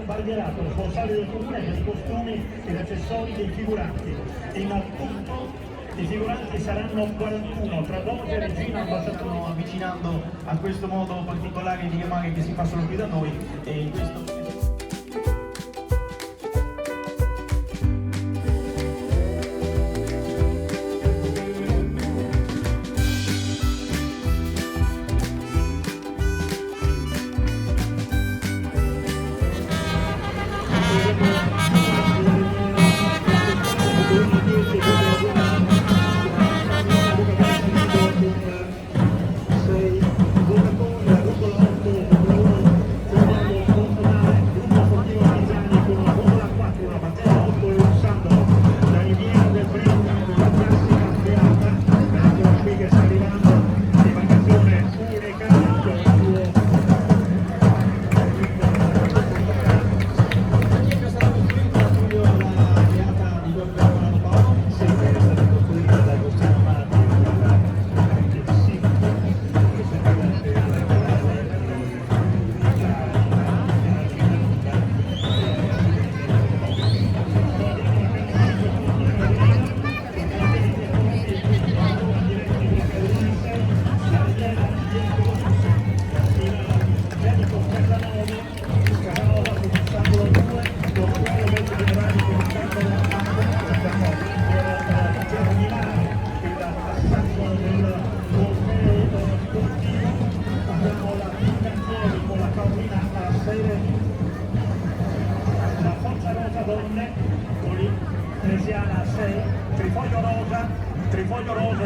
sbandierato il suo del comune per i costumi e gli accessori dei figuranti. In tutto i figuranti saranno 41, tra doge e regina stanno avvicinando a questo modo particolare di chiamare che si fa solo qui da noi e in questo...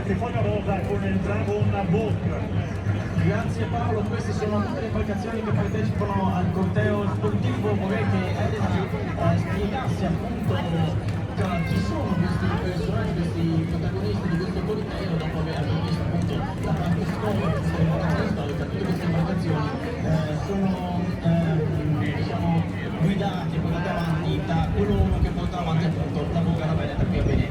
Trifoglio rosa con il Dragon Boat. Grazie Paolo, queste sono tutte le imbarcazioni che partecipano al corteo sportivo. Vorrei che Elena spiegasse appunto chi sono questi personaggi, questi protagonisti di questo corteo, dopo aver visto appunto la parte storica, tutte queste imbarcazioni sono diciamo guidate, portate avanti da coloro che portano avanti appunto la Vogala Veneta qui a Venezia.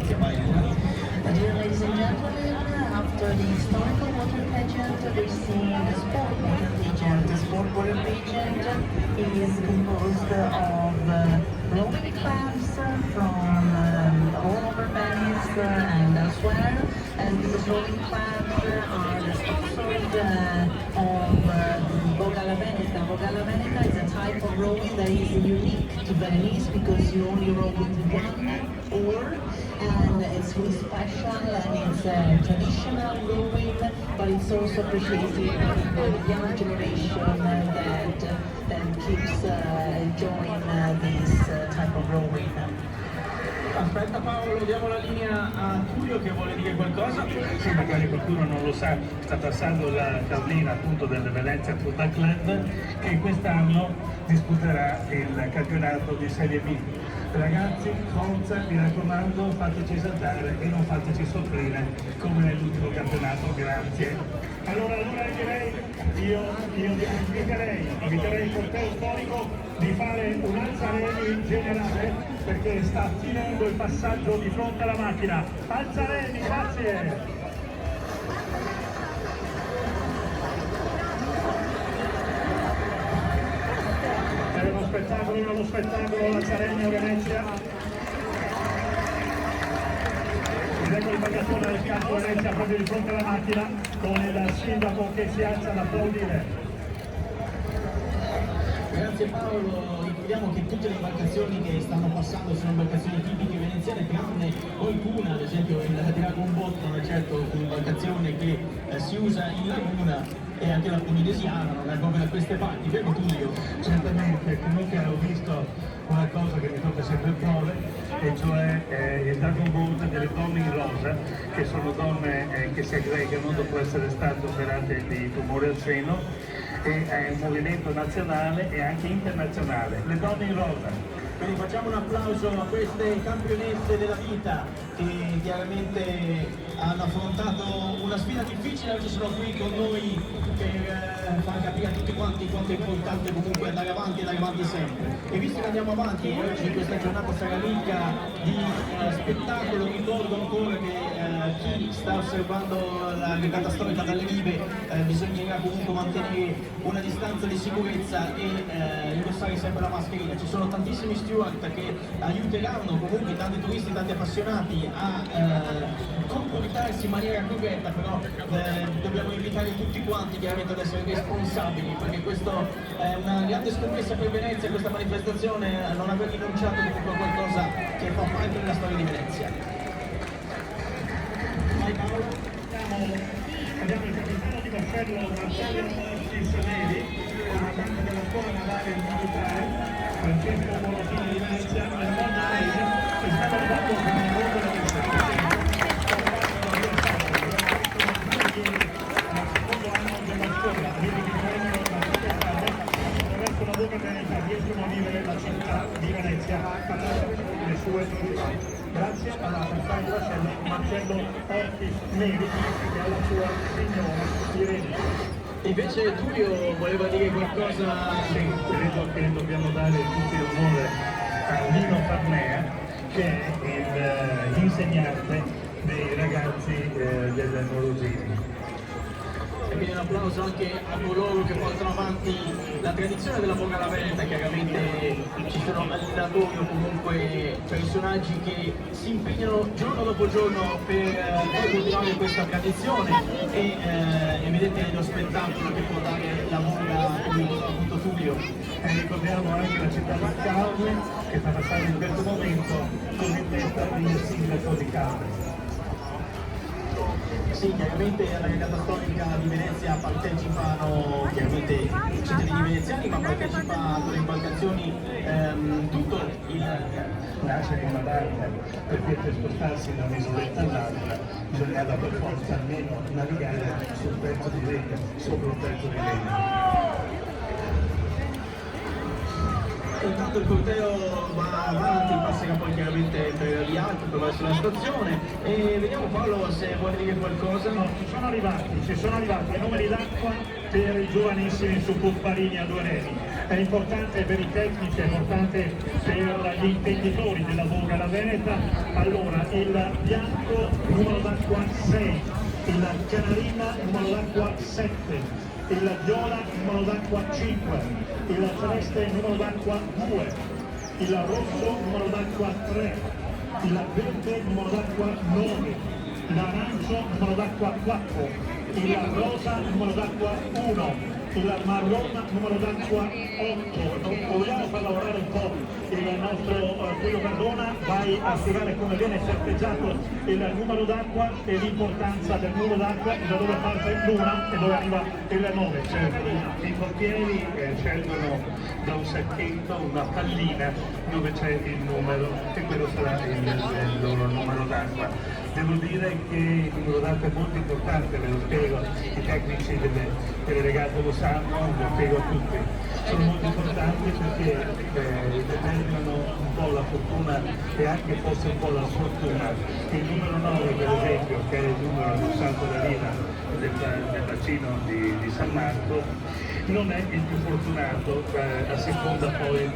Dear ladies and gentlemen, after the historical water pageant, we're seeing the sport water pageant. The sport water pageant is composed of rowing clubs from all over Venice and elsewhere, and these rowing clubs are the sponsored of the Vogala Veneta. Vogala Veneta is a type of rowing that is unique to Venice because you only row with one oar, and it's really special and it's traditional rowing, but it's also appreciated by the young generation that keeps enjoying this type of rowing. Aspetta Paolo, diamo la linea a Tullio che vuole dire qualcosa. Sì, magari qualcuno non lo sa, sta passando la tavolina appunto del Venezia Football Club che quest'anno disputerà il campionato di Serie B. Ragazzi, forza, mi raccomando, fateci esaltare e non fateci soffrire come nell'ultimo campionato, grazie. Allora direi, io inviterei il corteo storico di fare un alzareni generale perché sta finendo il passaggio di fronte alla macchina. Alzareni, grazie! Uno spettacolo Lazzaregno Venezia. Ed ecco l'imbarcazione del campo Venezia proprio di fronte alla macchina con il sindaco che si alza ad applaudire. Grazie Paolo, ricordiamo che tutte le imbarcazioni che stanno passando sono imbarcazioni tipiche veneziane, tranne qualcuna, ad esempio il Dragon Boat non è certo un'imbarcazione che si usa in laguna, e anche la polinesiana non è come da queste parti, vero Tullio? Certamente, comunque ho visto una cosa che mi tocca sempre il cuore, e cioè il Dragon Boat delle donne in rosa, che sono donne che si aggregano dopo essere state operate di tumore al seno, e è un movimento nazionale e anche internazionale. Le donne in rosa. Quindi facciamo un applauso a queste campionesse della vita che chiaramente hanno affrontato una sfida difficile, oggi sono qui con noi per far capire a tutti quanti quanto è importante comunque andare avanti sempre. E visto che andiamo avanti oggi in questa giornata sarà ricca di spettacolo, ricordo ancora che chi sta osservando la regata storica dalle rive bisognerà comunque mantenere una distanza di sicurezza e indossare sempre la mascherina. Ci sono tantissimi steward che aiuteranno comunque tanti turisti, tanti appassionati a comportarsi in maniera corretta, però dobbiamo invitare tutti quanti chiaramente ad essere responsabili, perché questo è una grande scommessa per Venezia, questa manifestazione, non aver rinunciato comunque a qualcosa che fa parte della storia di Venezia. Vai Paolo, abbiamo il capitano di vascello Marcello Cisanelli, comandante della scuola navale militare, Francesco Morosini di Venezia, e Monna Reina, che stanno arrivando con il mondo della riescono a vivere la città di Venezia attraverso le sue città. Grazie alla capitana di vascello Marcello Ortis Neri e alla sua signora Irene. Invece Tullio voleva dire qualcosa. Sì, credo che dobbiamo dare tutti l'onore a Nino Farnea, che è l'insegnante dei ragazzi del Morosini. E quindi un applauso anche a coloro che portano avanti la tradizione della Voga alla Veneta. Chiaramente ci sono allenatori o comunque personaggi che si impegnano giorno dopo giorno per continuare questa tradizione e vedete lo spettacolo che può dare la Voga come appunto Tullio. E ricordiamo anche la città di Carme che sta passando in questo momento con in testa il sindaco di Carme. Sì, chiaramente alla regata storica di Venezia partecipano chiaramente cittadini veneziani, ma partecipa con le imbarcazioni tutto il... Nasce in una barca, perché per spostarsi da un'isoletta all'altra bisognava per forza almeno navigare sul pezzo di legno, sopra un pezzo di legno. Intanto il corteo va avanti, passerà poi chiaramente per gli altri, verso la stazione e vediamo Paolo se vuole dire qualcosa. No, ci sono arrivati i numeri d'acqua per i giovanissimi su Pupparini a 2 remi. È importante per i tecnici, è importante per gli intenditori della Voga alla Veneta. Allora, il bianco numero d'acqua 6, il canarina numero d'acqua 7, il viola numero d'acqua 5, il celeste numero d'acqua 2, il rosso numero d'acqua 3, il verde numero d'acqua 9, l'arancio numero d'acqua 4, il rosa numero d'acqua 1, il marrone numero d'acqua 8. Vogliamo far lavorare un po' il nostro Tullio Cardona, vai a spiegare come viene sorteggiato il numero d'acqua e l'importanza del numero d'acqua, da dove parte l'1 e dove arriva il 9. Certo, i portieri scelgono da un sacchetto una pallina dove c'è il numero e quello sarà il loro numero d'acqua. Devo dire che il numero d'acqua è molto importante, ve lo spiego, i tecnici delle regate lo sanno, lo spiego a tutti. Sono molto importanti perché determinano un po' la fortuna e anche forse un po' la sfortuna. Il numero 9 per esempio, che è il numero del Salto da Riva del bacino di San Marco, non è il più fortunato a seconda poi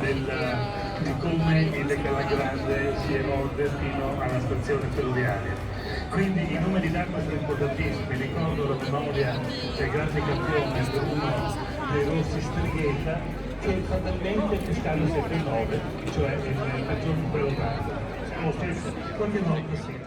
di come il Calagrande si evolve fino alla stazione ferroviaria. Quindi i numeri d'acqua sono importantissimi. Ricordo la memoria del grande campione Bruno dei Rossi Strighetta, che fatalmente pescava sempre 9, cioè il peggior numero d'acqua. Lo stesso, qualche volta sì.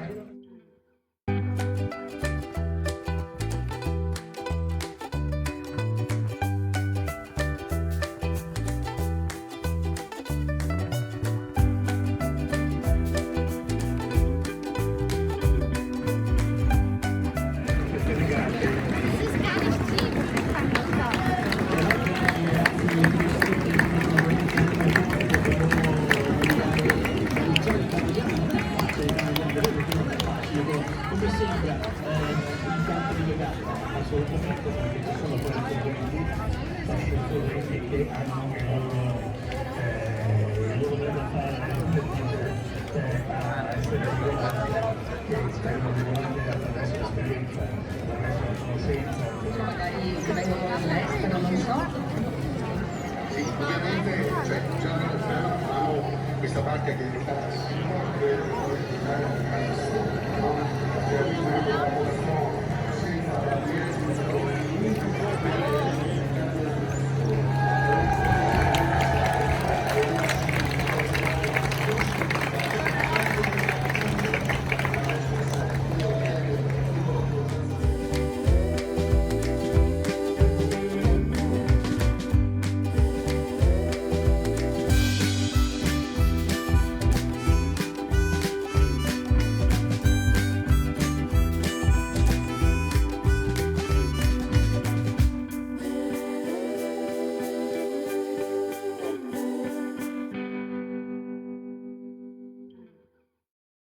Come sembra il campo di regata? Assolutamente, perché ci sono poi anche che hanno il loro da fare a essere regolati, che spero di volare attraverso l'esperienza senza. Magari che vengono dall'estero, non so. Sì, ovviamente cioè, già fanno questa barca che fa